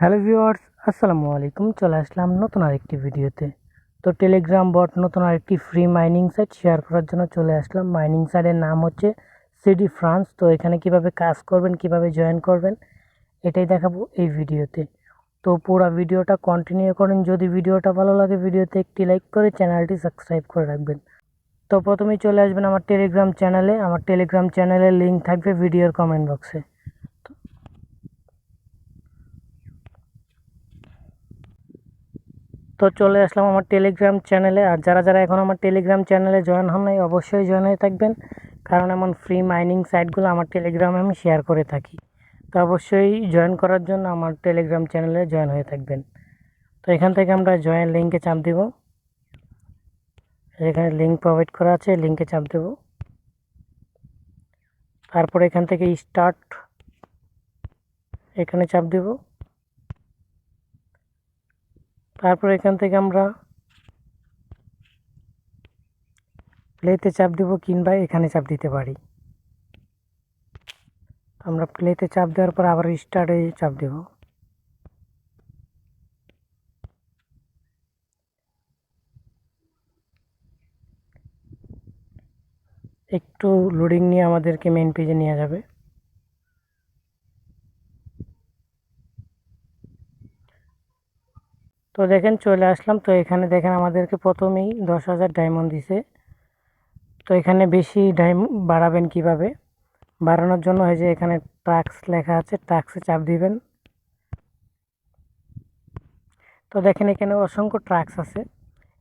Hello viewers, আসসালামু আলাইকুম। চলে আসলাম নতুন আরেকটি ভিডিওতে। তো টেলিগ্রাম বট নতুন আরেকটি ফ্রি মাইনিং সাইট শেয়ার করার জন্য চলে আসলাম। মাইনিং সাইটের নাম হচ্ছে সিডি ফ্রান্স। তো এখানে কিভাবে কাজ করবেন, কিভাবে জয়েন করবেন, এটাই দেখাবো এই ভিডিওতে। তো পুরো ভিডিওটা কন্টিনিউ করেন। যদি ভিডিওটা ভালো লাগে ভিডিওতে একটি লাইক করে চ্যানেলটি সাবস্ক্রাইব করে রাখবেন। তো প্রথমেই চলে আসবেন আমার টেলিগ্রাম চ্যানেলে। আমার টেলিগ্রাম চ্যানেলের লিঙ্ক থাকবে ভিডিওর কমেন্ট বক্সে। তো চলে আসলাম আমার টেলিগ্রাম চ্যানেলে। আর যারা যারা এখন আমার টেলিগ্রাম চ্যানেলে জয়েন হন নাই অবশ্যই জয়েন হয়ে থাকবেন, কারণ এমন ফ্রি মাইনিং সাইটগুলো আমার টেলিগ্রামে আমি শেয়ার করে থাকি। তো অবশ্যই জয়েন করার জন্য আমার টেলিগ্রাম চ্যানেলে জয়েন হয়ে থাকবেন। তো এখান থেকে আমরা জয়েন লিঙ্কে চাপ দেব। এখানে লিঙ্ক প্রোভাইড করা আছে, লিঙ্কে চাপ দেব। তারপর এখান থেকে স্টার্ট এখানে চাপ দেব। তারপর এখান থেকে আমরা প্লেতে চাপ দেব, কিংবা এখানে চাপ দিতে পারি। আমরা প্লেতে চাপ দেওয়ার পর আবার স্টার্টে চাপ দেব। একটু লোডিং নিয়ে আমাদেরকে মেইন পেজে নিয়ে যাবে। তো দেখেন চলে আসলাম। তো এখানে দেখেন আমাদেরকে প্রথমেই 10,000 ডায়মন্ড দিছে। তো এখানে বেশি বাড়াবেন কিভাবে, বাড়ানোর জন্য হয় যে এখানে টাস্ক লেখা আছে, টাস্কে চাপ দিবেন। তো দেখেন এখানে অসংখ্য টাস্ক আছে,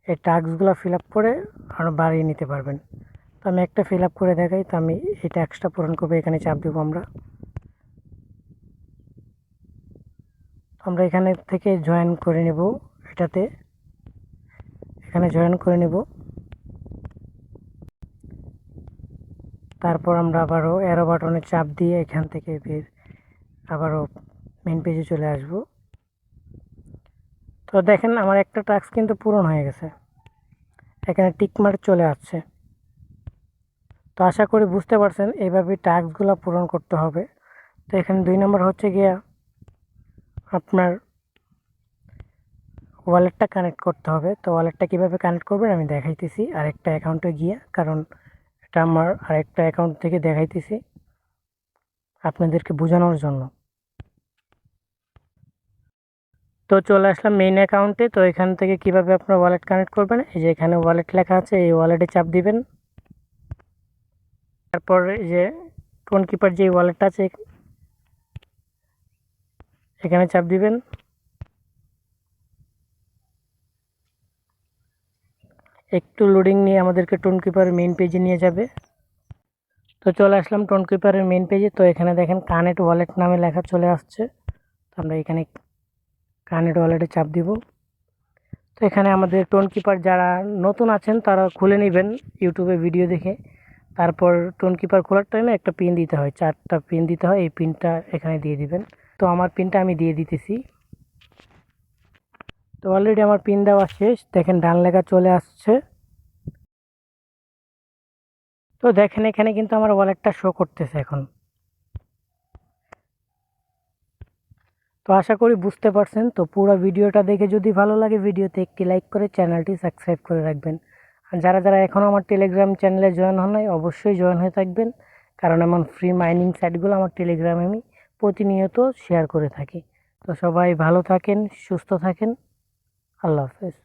এই টাস্কগুলো ফিল আপ করে আরও বাড়িয়ে নিতে পারবেন। তো আমি একটা ফিল আপ করে দেখাই। তো আমি এই টাস্কটা পূরণ করবো, এখানে চাপ দেবো। আমরা এখানে থেকে জয়েন করে নেব এটাতে, এখানে জয়েন করে নেব। তারপর আমরা আবারও অ্যারো বাটনে চাপ দিয়ে এখান থেকে আবারও মেন পেজে চলে আসব। তো দেখেন আমার একটা টাস্ক কিন্তু পূরণ হয়ে গেছে, এখানে টিক মার্ক চলে আসছে। তো আশা করি বুঝতে পারছেন এইভাবে টাস্কগুলো পূরণ করতে হবে। তো এখানে 2 নম্বর হচ্ছে গিয়া আপনার ওয়ালেটটা কানেক্ট করতে হবে। তো ওয়ালেটটা কীভাবে কানেক্ট করবেন আমি দেখাইতেছি আরেকটা অ্যাকাউন্টে গিয়া, কারণ এটা আমার আরেকটা অ্যাকাউন্ট থেকে দেখাইতেছি আপনাদেরকে বোঝানোর জন্য। তো চলে আসলাম মেইন অ্যাকাউন্টে। তো এখান থেকে কিভাবে আপনার ওয়ালেট কানেক্ট করবেন, এই যে এখানে ওয়ালেট লেখা আছে, এই ওয়ালেটে চাপ দিবেন। তারপর এই যে টোন কিপার যে ওয়ালেটটা আছে এখানে চাপ দিবেন। একটু লোডিং নিয়ে আমাদেরকে টোন কিপারের মেইন পেজে নিয়ে যাবে। তো চলে আসলাম টোন কিপারের মেইন পেজে। তো এখানে দেখেন কানেক্ট ওয়ালেট নামে লেখা চলে আসছে। তো আমরা এখানে কানেক্ট ওয়ালেটে চাপ দিব। তো এখানে আমাদের টোন কিপার যারা নতুন আছেন তারা খুলে নেবেন ইউটিউবে ভিডিও দেখে। তারপর টোন কিপার খোলার টাইমে একটা পিন দিতে হয়, 4টা পিন দিতে হয়, এই পিনটা এখানে দিয়ে দিবেন। তো আমার পিনটা আমি দিয়ে দিতেছি। তো অলরেডি আমার পিন দেওয়া শেষ, দেখেন ডান লেখা চলে আসছে। তো দেখেন এখানে কিন্তু আমার ওয়ালেটটা শো করতেছে এখন। তো আশা করি বুঝতে পারছেন। তো পুরো ভিডিওটা দেখে যদি ভালো লাগে ভিডিওতে একটি লাইক করে চ্যানেলটি সাবস্ক্রাইব করে রাখবেন। আর যারা যারা এখনও আমার টেলিগ্রাম চ্যানেলে জয়েন হন নাই অবশ্যই জয়েন হয়ে থাকবেন, কারণ এমন ফ্রি মাইনিং সাইটগুলো আমার টেলিগ্রামে আমি প্রতিনিয়ত শেয়ার করে থাকি। তো সবাই ভালো থাকেন, সুস্থ থাকেন। আল্লাহ হাফেজ।